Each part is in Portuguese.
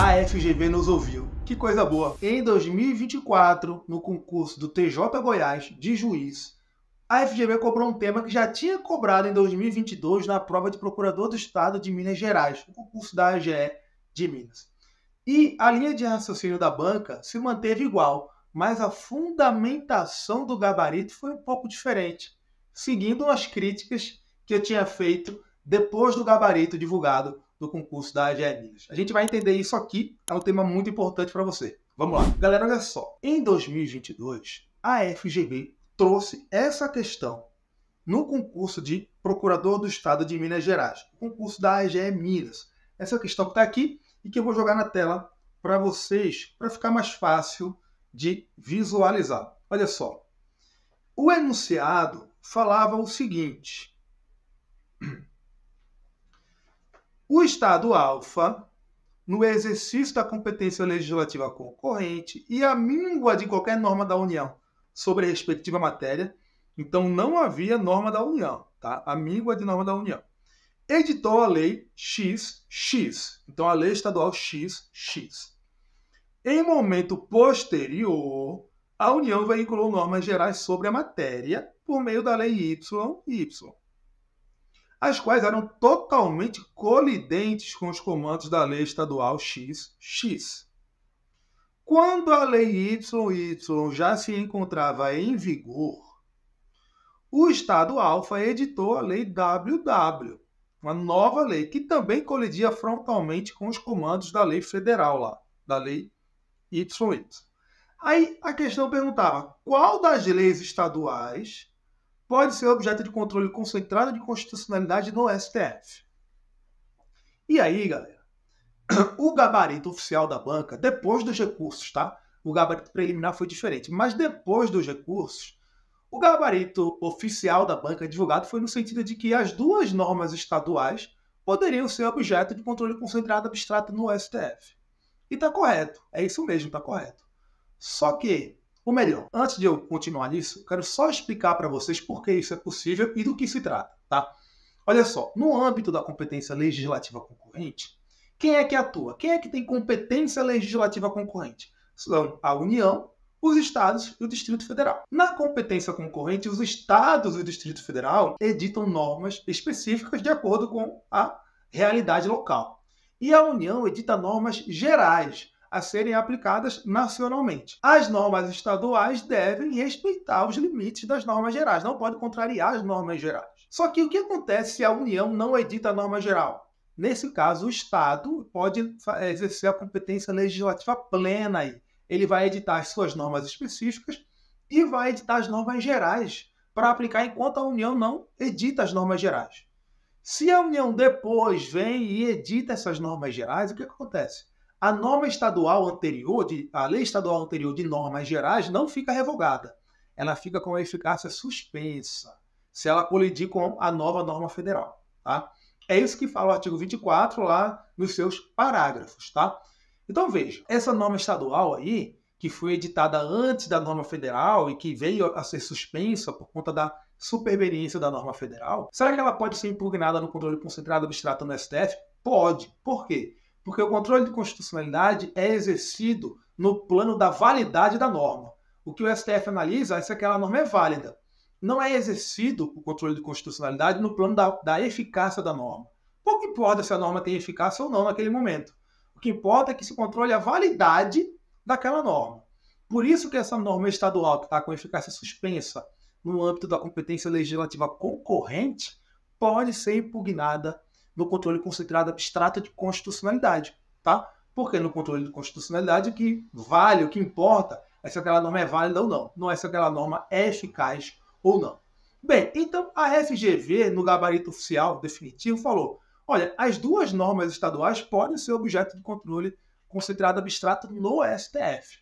A FGV nos ouviu. Que coisa boa! Em 2024, no concurso do TJ Goiás de juiz, a FGV cobrou um tema que já tinha cobrado em 2022 na prova de procurador do Estado de Minas Gerais, o concurso da AGE de Minas. E a linha de raciocínio da banca se manteve igual, mas a fundamentação do gabarito foi um pouco diferente, seguindo as críticas que eu tinha feito depois do gabarito divulgado do concurso da AGE Minas. A gente vai entender isso aqui, é um tema muito importante para você. Vamos lá. Galera, olha só. Em 2022, a FGV trouxe essa questão no concurso de procurador do Estado de Minas Gerais, o concurso da AGE Minas. Essa questão que está aqui e que eu vou jogar na tela para vocês, para ficar mais fácil de visualizar. Olha só. O enunciado falava o seguinte: o Estado alfa, no exercício da competência legislativa concorrente e a míngua de qualquer norma da União sobre a respectiva matéria, então não havia norma da União, tá? A míngua de norma da União. Editou a lei XX, então a lei estadual XX. Em momento posterior, a União veiculou normas gerais sobre a matéria por meio da lei YY, as quais eram totalmente colidentes com os comandos da lei estadual XX. Quando a lei YY já se encontrava em vigor, o Estado alfa editou a lei WW, uma nova lei que também colidia frontalmente com os comandos da lei federal lá, da lei YY. Aí a questão perguntava: qual das leis estaduais pode ser objeto de controle concentrado de constitucionalidade no STF? E aí, galera, o gabarito oficial da banca, depois dos recursos, tá? O gabarito preliminar foi diferente, mas depois dos recursos, o gabarito oficial da banca divulgado foi no sentido de que as duas normas estaduais poderiam ser objeto de controle concentrado abstrato no STF. E tá correto, é isso mesmo, tá correto. Só que, ou melhor, antes de eu continuar nisso, eu quero só explicar para vocês por que isso é possível e do que se trata, tá? Olha só, no âmbito da competência legislativa concorrente, quem é que atua? Quem é que tem competência legislativa concorrente? São a União, os Estados e o Distrito Federal. Na competência concorrente, os Estados e o Distrito Federal editam normas específicas de acordo com a realidade local. E a União edita normas gerais a serem aplicadas nacionalmente. As normas estaduais devem respeitar os limites das normas gerais, não pode contrariar as normas gerais. Só que o que acontece se a União não edita a norma geral? Nesse caso, o Estado pode exercer a competência legislativa plena aí. Ele vai editar as suas normas específicas e vai editar as normas gerais para aplicar enquanto a União não edita as normas gerais. Se a União depois vem e edita essas normas gerais, o que acontece? A norma estadual anterior, a lei estadual anterior de normas gerais não fica revogada. Ela fica com a eficácia suspensa, se ela colidir com a nova norma federal, tá? É isso que fala o artigo 24 lá nos seus parágrafos, tá? Então veja, essa norma estadual aí, que foi editada antes da norma federal e que veio a ser suspensa por conta da superveniência da norma federal, será que ela pode ser impugnada no controle concentrado abstrato no STF? Pode. Por quê? Porque o controle de constitucionalidade é exercido no plano da validade da norma. O que o STF analisa é se aquela norma é válida. Não é exercido o controle de constitucionalidade no plano da eficácia da norma. Pouco importa se a norma tem eficácia ou não naquele momento. O que importa é que se controle a validade daquela norma. Por isso que essa norma estadual que está com eficácia suspensa no âmbito da competência legislativa concorrente pode ser impugnada no controle concentrado abstrato de constitucionalidade, tá? Porque no controle de constitucionalidade o que vale, o que importa é se aquela norma é válida ou não, não é se aquela norma é eficaz ou não. Bem, então a FGV, no gabarito oficial definitivo, falou: olha, as duas normas estaduais podem ser objeto de controle concentrado abstrato no STF.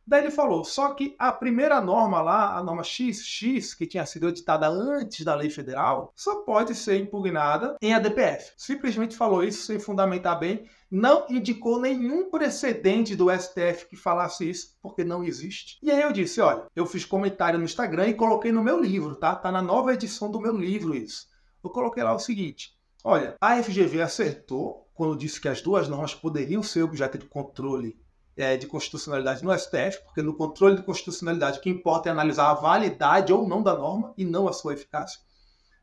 Daí ele falou, só que a primeira norma lá, a norma XX, que tinha sido editada antes da lei federal, só pode ser impugnada em ADPF. Simplesmente falou isso sem fundamentar bem, não indicou nenhum precedente do STF que falasse isso, porque não existe. E aí eu disse, olha, eu fiz comentário no Instagram e coloquei no meu livro, tá? Tá na nova edição do meu livro isso. Eu coloquei lá o seguinte, olha, a FGV acertou quando disse que as duas normas poderiam ser objeto de controle de constitucionalidade no STF, porque no controle de constitucionalidade o que importa é analisar a validade ou não da norma e não a sua eficácia.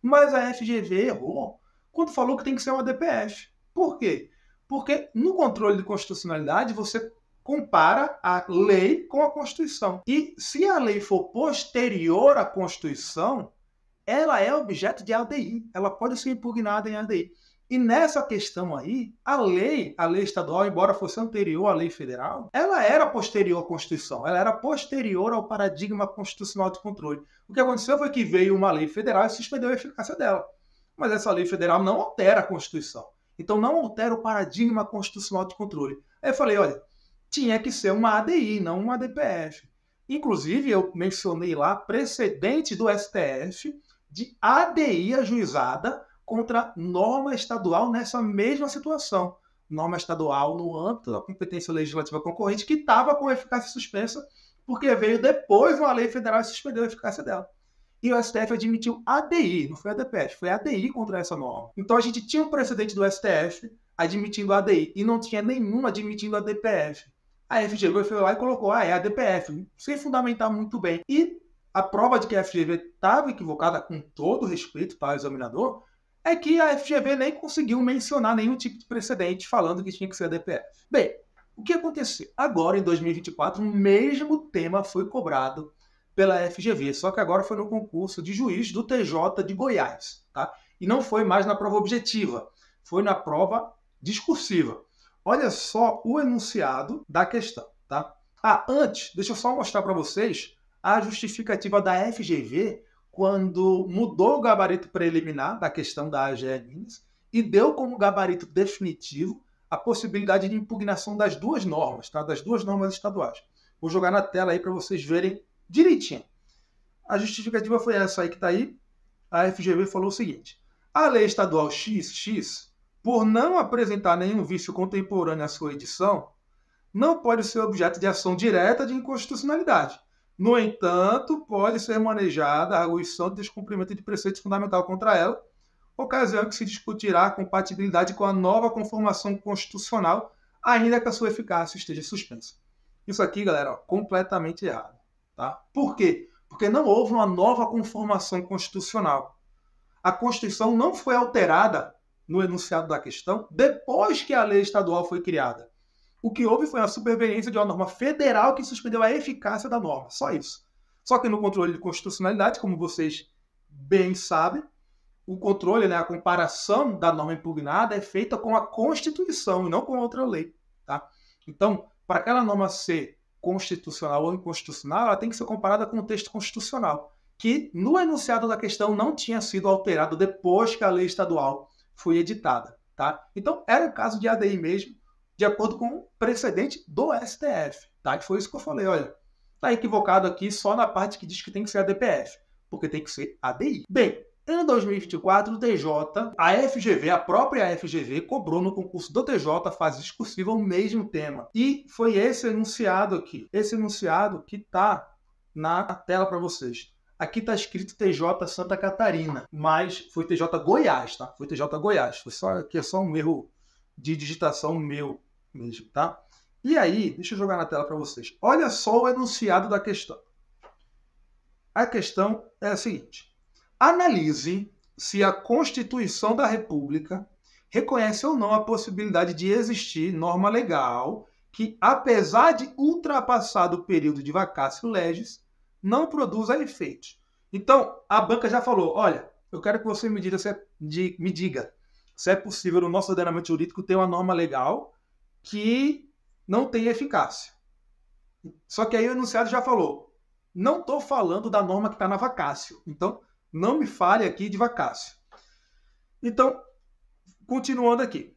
Mas a FGV errou quando falou que tem que ser uma DPF. Por quê? Porque no controle de constitucionalidade você compara a lei com a Constituição. E se a lei for posterior à Constituição, ela é objeto de ADI. Ela pode ser impugnada em ADI. E nessa questão aí, a lei estadual, embora fosse anterior à lei federal, ela era posterior à Constituição, ela era posterior ao paradigma constitucional de controle. O que aconteceu foi que veio uma lei federal e suspendeu a eficácia dela. Mas essa lei federal não altera a Constituição. Então não altera o paradigma constitucional de controle. Aí eu falei, olha, tinha que ser uma ADI, não uma DPF. Inclusive, eu mencionei lá precedente do STF de ADI ajuizada contra norma estadual nessa mesma situação. Norma estadual no âmbito da competência legislativa concorrente que estava com eficácia suspensa porque veio depois uma lei federal e suspendeu a eficácia dela. E o STF admitiu ADI, não foi a DPF, foi a ADI contra essa norma. Então a gente tinha um precedente do STF admitindo a ADI e não tinha nenhum admitindo a DPF. A FGV foi lá e colocou, é a DPF, sem fundamentar muito bem. E a prova de que a FGV estava equivocada, com todo respeito para o examinador, é que a FGV nem conseguiu mencionar nenhum tipo de precedente falando que tinha que ser a DPF. Bem, o que aconteceu? Agora, em 2024, o mesmo tema foi cobrado pela FGV, só que agora foi no concurso de juiz do TJ de Goiás, tá? E não foi mais na prova objetiva, foi na prova discursiva. Olha só o enunciado da questão, tá? Antes, deixa eu só mostrar para vocês a justificativa da FGV quando mudou o gabarito preliminar da questão da AGE e deu como gabarito definitivo a possibilidade de impugnação das duas normas, tá? Das duas normas estaduais. Vou jogar na tela aí para vocês verem direitinho. A justificativa foi essa aí que está aí. A FGV falou o seguinte: a lei estadual XX, por não apresentar nenhum vício contemporâneo à sua edição, não pode ser objeto de ação direta de inconstitucionalidade. No entanto, pode ser manejada a arguição de descumprimento de preceito fundamental contra ela, ocasião que se discutirá a compatibilidade com a nova conformação constitucional, ainda que a sua eficácia esteja suspensa. Isso aqui, galera, completamente errado. Tá? Por quê? Porque não houve uma nova conformação constitucional. A Constituição não foi alterada no enunciado da questão depois que a lei estadual foi criada. O que houve foi a superveniência de uma norma federal que suspendeu a eficácia da norma. Só isso. Só que no controle de constitucionalidade, como vocês bem sabem, o controle, a comparação da norma impugnada é feita com a Constituição e não com outra lei. Tá? Então, para aquela norma ser constitucional ou inconstitucional, ela tem que ser comparada com o texto constitucional, que no enunciado da questão não tinha sido alterado depois que a lei estadual foi editada. Tá? Então, era um caso de ADI mesmo, de acordo com o precedente do STF. Tá? Que foi isso que eu falei, olha, está equivocado aqui só na parte que diz que tem que ser a DPF, porque tem que ser ADI. Bem, em 2024, o TJ, a FGV, a própria FGV, cobrou no concurso do TJ fase discursiva o mesmo tema. E foi esse enunciado aqui. Esse enunciado que está na tela para vocês. Aqui está escrito TJ Santa Catarina, mas foi TJ Goiás, tá? Foi TJ Goiás. Aqui é só um erro de digitação meu mesmo, tá? E aí, deixa eu jogar na tela para vocês. Olha só o enunciado da questão. A questão é a seguinte: analise se a Constituição da República reconhece ou não a possibilidade de existir norma legal que, apesar de ultrapassado o período de vacatio legis, não produza efeitos. Então, a banca já falou, olha, eu quero que você me diga se é possível no nosso ordenamento jurídico ter uma norma legal que não tem eficácia. Só que aí o enunciado já falou, não estou falando da norma que está na vacatio. Então, não me fale aqui de vacatio. Então, continuando aqui.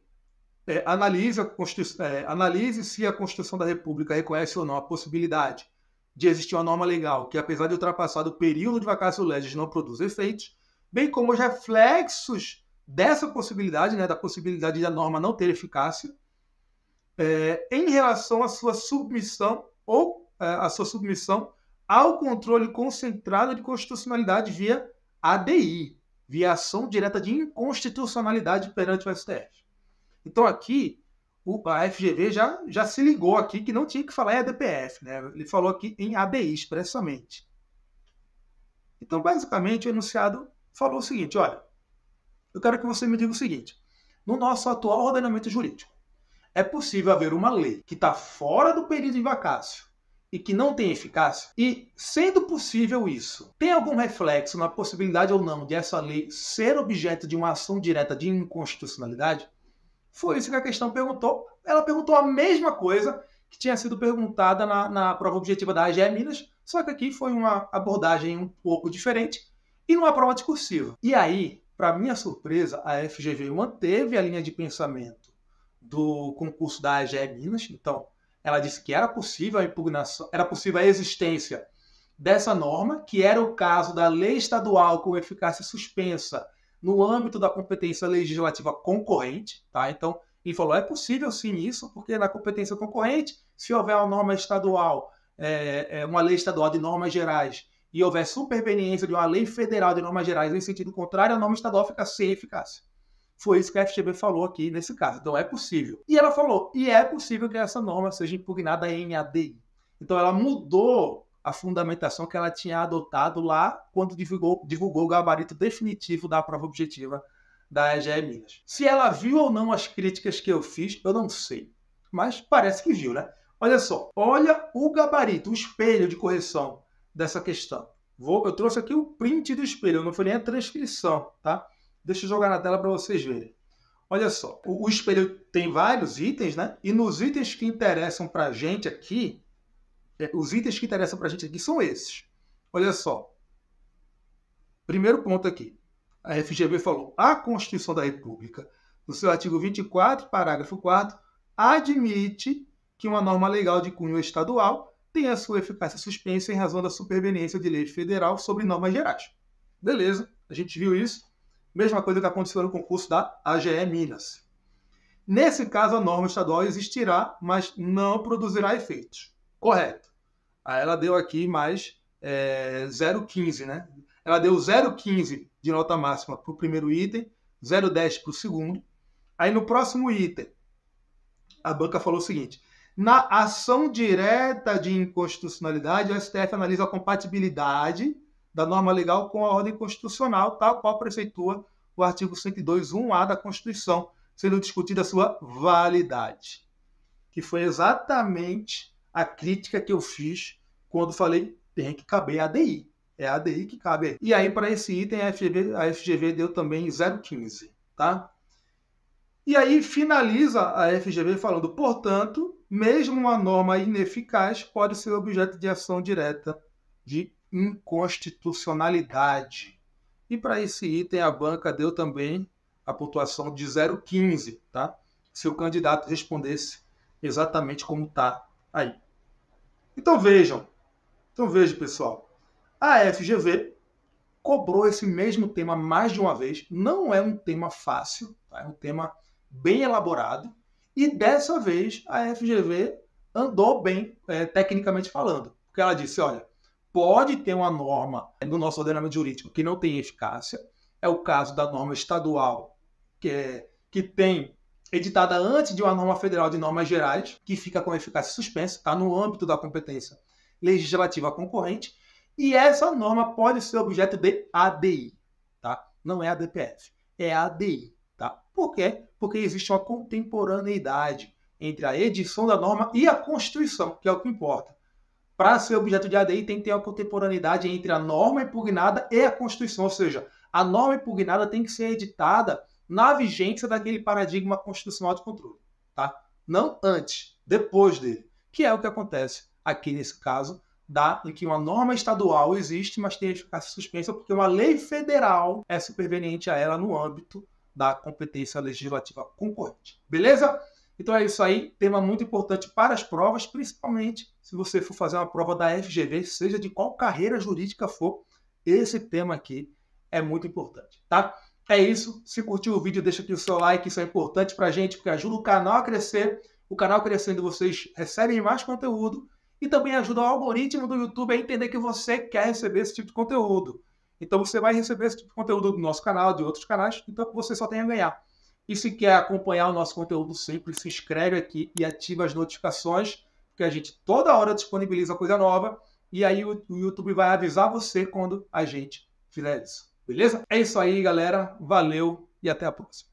Analise se a Constituição da República reconhece ou não a possibilidade de existir uma norma legal que, apesar de ultrapassado o período de vacatio legis, não produz efeitos, bem como os reflexos dessa possibilidade, da possibilidade da norma não ter eficácia, em relação à sua submissão ao controle concentrado de constitucionalidade via ADI, via ação direta de inconstitucionalidade perante o STF. Então aqui, a FGV já se ligou aqui que não tinha que falar em ADPF, né? Ele falou aqui em ADI expressamente. Então, basicamente, o enunciado falou o seguinte, olha, eu quero que você me diga o seguinte, no nosso atual ordenamento jurídico, é possível haver uma lei que está fora do período de vacácio e que não tem eficácia? E, sendo possível isso, tem algum reflexo na possibilidade ou não de essa lei ser objeto de uma ação direta de inconstitucionalidade? Foi isso que a questão perguntou. Ela perguntou a mesma coisa que tinha sido perguntada na prova objetiva da AGE Minas, só que aqui foi uma abordagem um pouco diferente e numa prova discursiva. E aí, para minha surpresa, a FGV manteve a linha de pensamento do concurso da AGE Minas. Então, ela disse que era possível a impugnação, era possível a existência dessa norma, que era o caso da lei estadual com eficácia suspensa no âmbito da competência legislativa concorrente, tá? Então, ele falou, é possível sim isso, porque na competência concorrente, se houver uma norma estadual, uma lei estadual de normas gerais, e houver superveniência de uma lei federal de normas gerais em sentido contrário, a norma estadual fica sem eficácia. Foi isso que a FGV falou aqui nesse caso. Então, é possível. E ela falou, e é possível que essa norma seja impugnada em ADI. Então, ela mudou a fundamentação que ela tinha adotado lá quando divulgou o gabarito definitivo da prova objetiva da AGE Minas. Se ela viu ou não as críticas que eu fiz, eu não sei. Mas parece que viu, né? Olha só, olha o gabarito, o espelho de correção dessa questão. Eu trouxe aqui o print do espelho, não foi nem a transcrição, tá? Deixa eu jogar na tela para vocês verem. Olha só, o espelho tem vários itens, né? E nos itens que interessam para a gente aqui, os itens que interessam para a gente aqui são esses. Olha só. Primeiro ponto aqui. A FGV falou, a Constituição da República, no seu artigo 24, parágrafo 4º, admite que uma norma legal de cunho estadual tenha sua eficácia suspensa em razão da superveniência de lei federal sobre normas gerais. Beleza, a gente viu isso. Mesma coisa que aconteceu no concurso da AGE Minas. Nesse caso, a norma estadual existirá, mas não produzirá efeitos. Correto. Aí ela deu aqui mais 0,15, né? Ela deu 0,15 de nota máxima para o primeiro item, 0,10 para o segundo. Aí no próximo item, a banca falou o seguinte, na ação direta de inconstitucionalidade, o STF analisa a compatibilidade da norma legal com a ordem constitucional, tal qual preceitua o artigo 102.1a da Constituição, sendo discutida a sua validade. Que foi exatamente a crítica que eu fiz quando falei tem que caber a ADI. É a ADI que cabe aí. E aí, para esse item, a FGV deu também 0,15. Tá? E aí, finaliza a FGV falando, portanto, mesmo uma norma ineficaz pode ser objeto de ação direta de inconstitucionalidade. E para esse item, a banca deu também a pontuação de 0,15, tá? Se o candidato respondesse exatamente como está aí. Então vejam, pessoal, a FGV cobrou esse mesmo tema mais de uma vez. Não é um tema fácil, tá? É um tema bem elaborado. E dessa vez a FGV andou bem, tecnicamente falando. Porque ela disse, olha, pode ter uma norma no nosso ordenamento jurídico que não tem eficácia. É o caso da norma estadual, que tem editada antes de uma norma federal de normas gerais, que fica com eficácia suspensa, está no âmbito da competência legislativa concorrente, e essa norma pode ser objeto de ADI, tá? Não é ADPF, é ADI, tá? Por quê? Porque existe uma contemporaneidade entre a edição da norma e a Constituição, que é o que importa. Para ser objeto de ADI, tem que ter uma contemporaneidade entre a norma impugnada e a Constituição, ou seja, a norma impugnada tem que ser editada na vigência daquele paradigma constitucional de controle, tá? Não antes, depois dele, que é o que acontece aqui nesse caso, em que uma norma estadual existe, mas tem eficácia suspensa porque uma lei federal é superveniente a ela no âmbito da competência legislativa concorrente. Beleza? Então é isso aí, tema muito importante para as provas, principalmente se você for fazer uma prova da FGV, seja de qual carreira jurídica for, esse tema aqui é muito importante, tá? É isso, se curtiu o vídeo, deixa aqui o seu like, isso é importante pra gente, porque ajuda o canal a crescer. O canal crescendo, vocês recebem mais conteúdo e também ajuda o algoritmo do YouTube a entender que você quer receber esse tipo de conteúdo. Então você vai receber esse tipo de conteúdo do nosso canal, de outros canais, então você só tem a ganhar. E se quer acompanhar o nosso conteúdo sempre, se inscreve aqui e ativa as notificações, porque a gente toda hora disponibiliza coisa nova e aí o YouTube vai avisar você quando a gente fizer isso. Beleza? É isso aí, galera. Valeu e até a próxima.